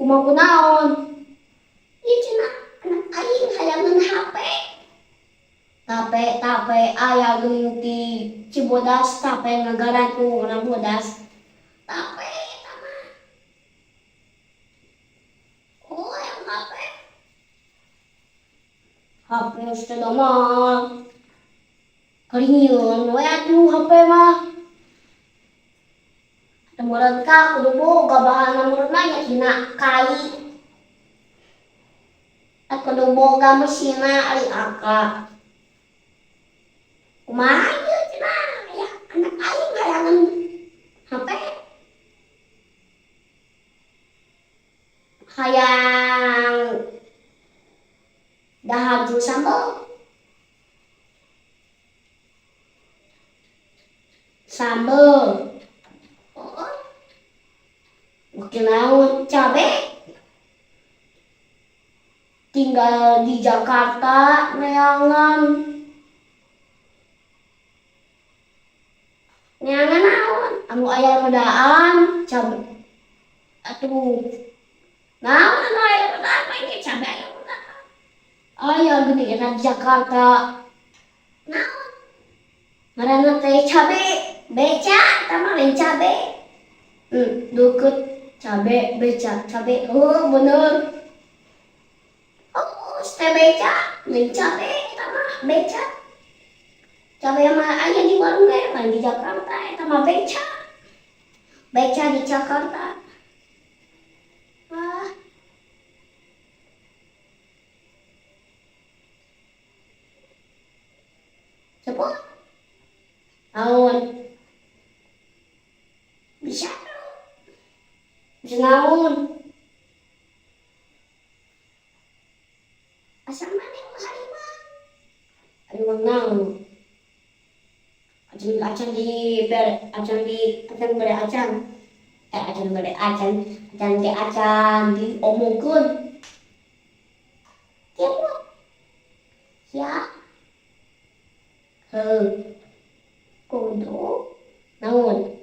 Kumaha kunaon? Ieu cenah anak aing hayangan HP. Tape aya geuning ti Cibodas tape ngagaran ku urang bodas. Tape eta mah. Oh, yang HP. HP teh mah. Karingieun we atuh HP mah. Temureun ka kudu boga bahan murna nya tina kai. Kudu boga mesinna ari aka. Kumaha ieu cenah ya anak aing hayangan HP. Hayang dahar jeung sambel. Sambel. Oh. Mungkin naon cabe. Tinggal di Jakarta neangan. Neangan naon? Anu aya rodaan cabe. Atuh. Naon anu aya rodaan mah ieu cabe aya rodaan. Aya geuning eta di Jakarta. Naon? Ngaranna teh cabe. Beca eta mah lain cabe. Deukeut cabe beca cabe. Oh bener. Oh, teh beca lain cabe eta mah beca. Cabe mah aya di warung ge lain di Jakarta eta mah beca. Beca di Jakarta. Ah. Cepot. Naon? Bisa. Bisa naon? Asal mana harimah? Harimah naon? Acan di bere acan diomongkeun. Kieu ya. Kudu naon?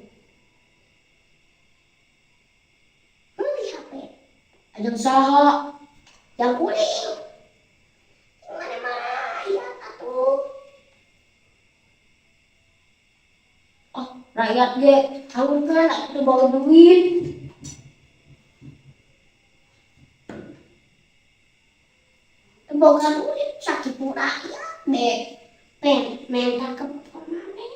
Di HP. Ajeng saha? Yang kuning. Mana mah ya atuh. Oh, rakyat ge haurkeun atuh bawa duit. Boga duit sakitu rakyat deh. Minta ke pemane.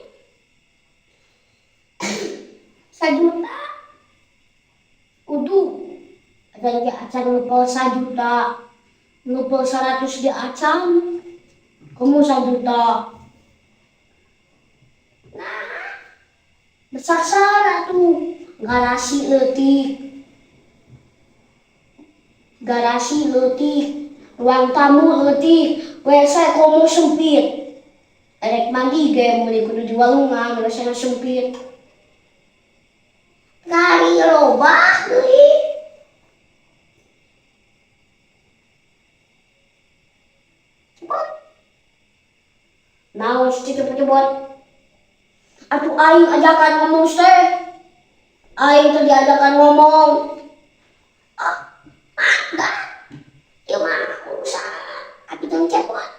1 juta. Kudu. Ada lagi acan ngepel 1 juta. Ngepel 100 di acan. Kamu 1 juta. Nah. Besar-besar atuh. Garasi leutik. Ruang tamu leutik. WC komo sempit. Erek mandi ge meuli kudu di walungan, WC-na sempit. Kari robah deui. Cepot. Naon sih cepot-cepot? Atuh aing ajakan ngomong teh. Aing teh diajakan ngomong. Oh, mangga. Ieu mah urusan abi teh cepot.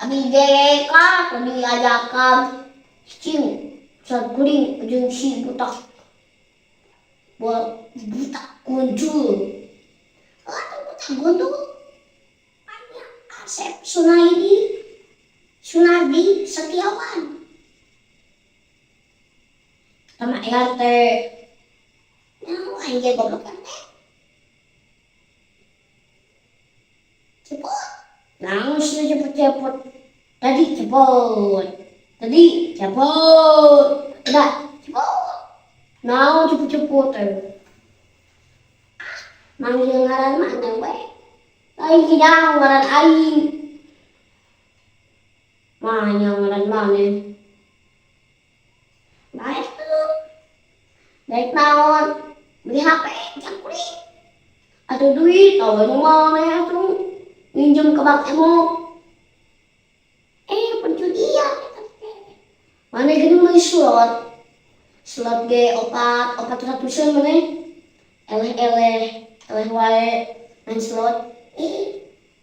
Abi ge ka tadi ajakan cing sakuring jeung si butak. Butak gunjul. Atuh butak gunjul. Anya Asep Sunardi Setiawan. Sama RT. Nah, aing ge goblok kan teh. Cepot. Naon sih cepot-cepot? Tadi cepot. Udah, cepot. Naon cepot-cepot teh? Manggil ngaran mana we? Aing kidang ngaran aing. Mahnya ngaran mana? Baik tuh. Baik naon? Beli HP yang kulit. Atuh duit, awewe mana atuh? Minjem ke Bang Emo. Pencucian. Mana gini meuli slot ge opat ratusan mana? eleh-eleh, eleh wae main slot.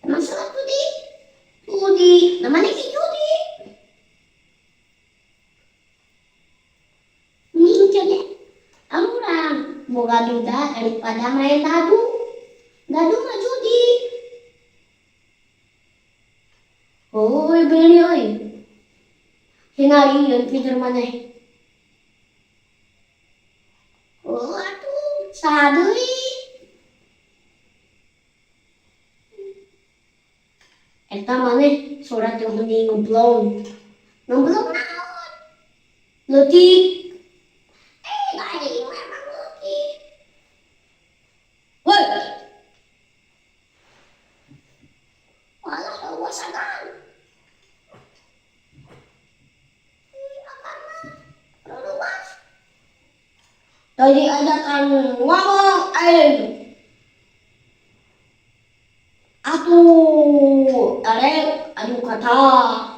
Emang slot judi? Judi, namanya ki judi. Mincanya, aluran, mau gaduh dah daripada main dadu. Dadu mah judi. Oi beli oi, hinari yang pinter mana? Oh aduh, sadui. Eta mana surat yang mending ngeblong. Ngeblong naon? Leutik. Lain memang leutik. Woi, malah lewasakan. Lewas. Tadi ada kan ngomong,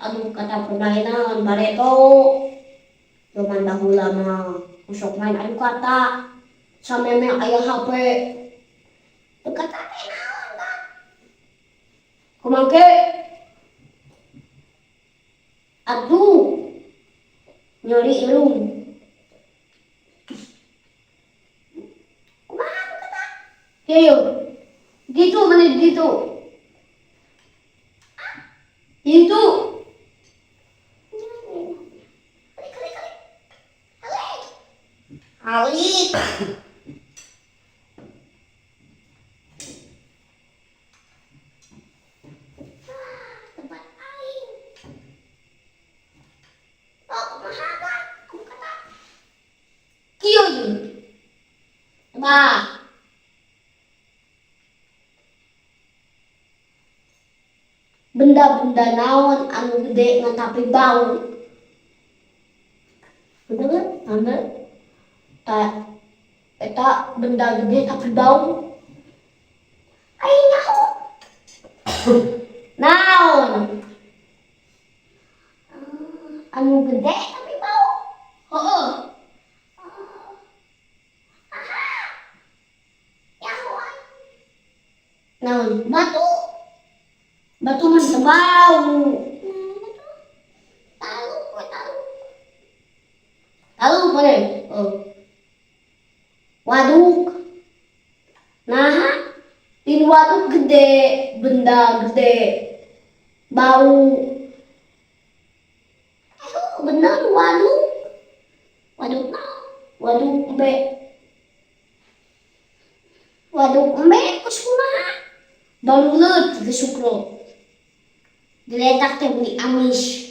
aduh kata permainan bareto. Zaman dahulu lama, usok main adu kata, sampe me ayah HP. Kata naon kan? Kumangke, aduh, nyeri irung. Kumaha kata? Heyo, gitu menit gitu. Itu. Alik. Tempat aing. Oh, kumaha kan? Kamu kata. Kieu jeung. Bah. Benda-benda naon anu gede ngan tapi bau. Bener kan? Eta benda gede tapi bau. Aing nyaho. Naon? Anu gede tapi bau. Heeh. Aha. Nyaho. Naon? Batu. Batu mah teu bau. Tahu, gue tahu. Tahu boleh? Oh. Waduk. Nah, di waduk gede, benda gede, bau. Bener waduk. Waduk naon? Waduk embe. Waduk embe kus kumaha? Baluleut ke sukro. Diletak teh beli amis.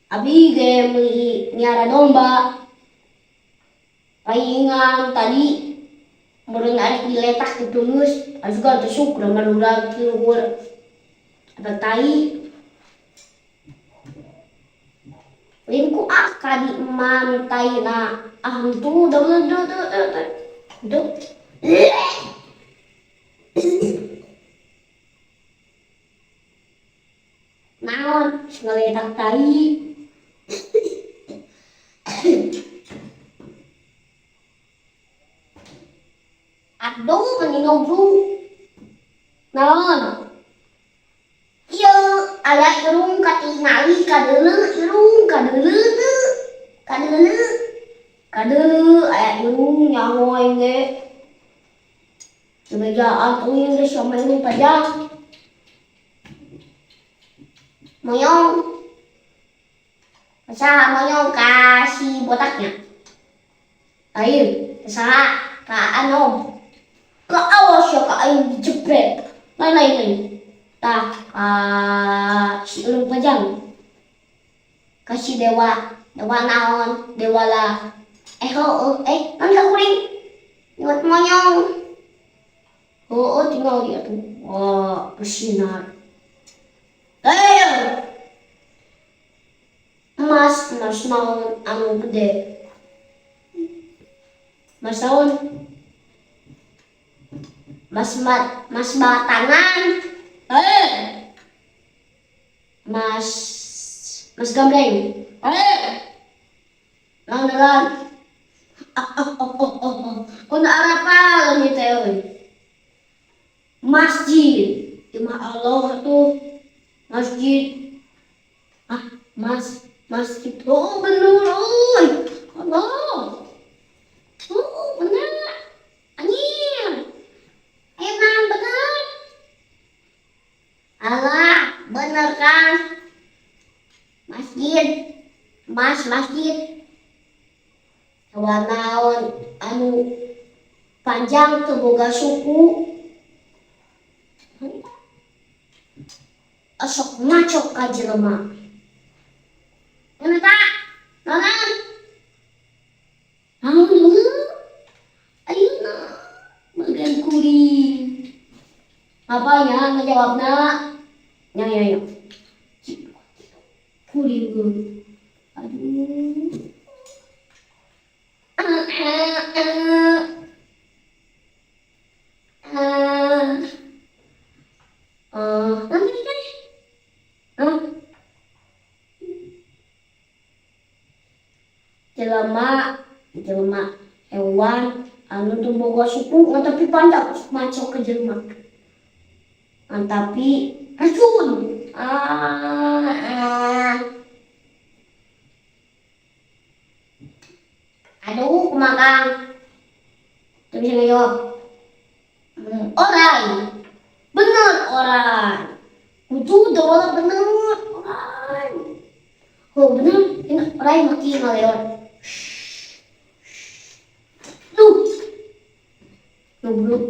Abi ge beli miara domba. Paingan tadi meureun arek diletak di tungeus, asugan teh sukro ngaludag ti luhur. Ada tai. Linku kadi emam taina hantu duh. Naon ngaletak tai. Aduh meninong bro. Naon? Ieu aya irung katingali kadeuleu irung kadeuleu teu. Kadeuleu aya irung nyaho aing ge. Kemejaan tuing geus sama irung pajang. Moyong. Saha moyong ka si botaknya? Ayo, saha ka anom? Ka awas ya ka aing dijepret. Lain. Tah si ulung pajang. Kasih dewa naon? Dewa lah. Nan ka kuring? Ingat moyong. Tinggal dia tuh. Wah, bersinar. Ayo. Mas naon anu gede. Mas naon? Mas batangan. Mas gambreng. Naon dalan? Kung naarapalan niyo tayo masjid. Ya Allah tuh masjid. Masjid. Oh bener, oi. Allah. Oh bener. Anjir. Emang bener. Allah, bener kan? Masjid. Masjid. Naon anu panjang teu boga suku. Sok macok ka jelema. Mana tak? Naon? Naon dulu? Ayeuna bagian kuring. Apa ya ngejawabna? Ya. Kuring gue. Aduh. Nanti kan? Jelema hewan anu teu boga suku ngatapi pandak macok ke jelema. Tapi racun. Aduh, kumagang. Tuh bisa ngejawab. Orang. Bener orang. Kudu doang bener orang. Oh bener, ini orang maki ngalewat. Duh. Nubruk.